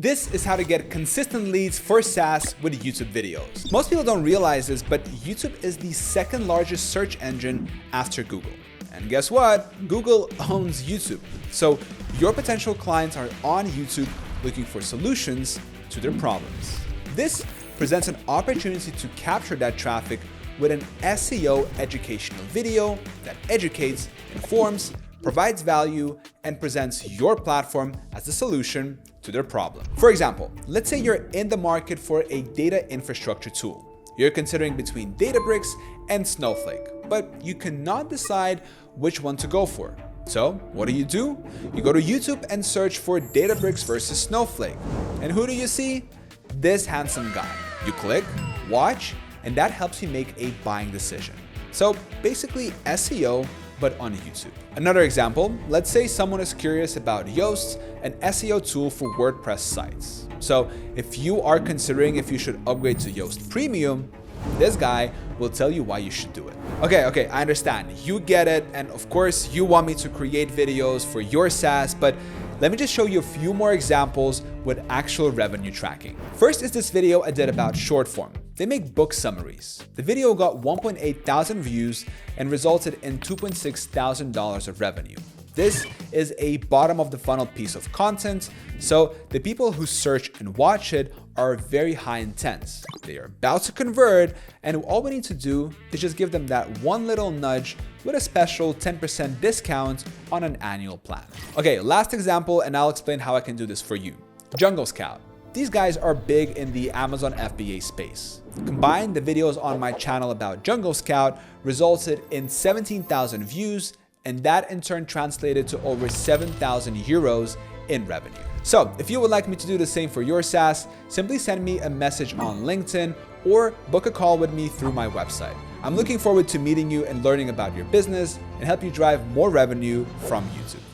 This is how to get consistent leads for SaaS with YouTube videos. Most people don't realize this, but YouTube is the second largest search engine after Google. And guess what? Google owns YouTube. So your potential clients are on YouTube looking for solutions to their problems. This presents an opportunity to capture that traffic with an SEO educational video that educates, informs, provides value, and presents your platform as the solution to their problem. For example, let's say you're in the market for a data infrastructure tool. You're considering between Databricks and Snowflake, but you cannot decide which one to go for. So what do? You go to YouTube and search for Databricks versus Snowflake. And who do you see? This handsome guy. You click, watch, and that helps you make a buying decision. So basically SEO, but on YouTube. Another example, let's say someone is curious about Yoast, an SEO tool for WordPress sites. So if you are considering if you should upgrade to Yoast Premium, this guy will tell you why you should do it. Okay, I understand. You get it. And of course, you want me to create videos for your SaaS, but let me just show you a few more examples with actual revenue tracking. First is this video I did about short form. They make book summaries. The video got 1.8 thousand views and resulted in $2.6 thousand of revenue. This is a bottom of the funnel piece of content, so the people who search and watch it are very high intent. They are about to convert, and all we need to do is just give them that one little nudge with a special 10% discount on an annual plan. Okay, last example, and I'll explain how I can do this for you. Jungle Scout. These guys are big in the Amazon FBA space. Combined, the videos on my channel about Jungle Scout resulted in 17,000 views, and that in turn translated to over 7,000 euros in revenue. So if you would like me to do the same for your SaaS, simply send me a message on LinkedIn or book a call with me through my website. I'm looking forward to meeting you and learning about your business and help you drive more revenue from YouTube.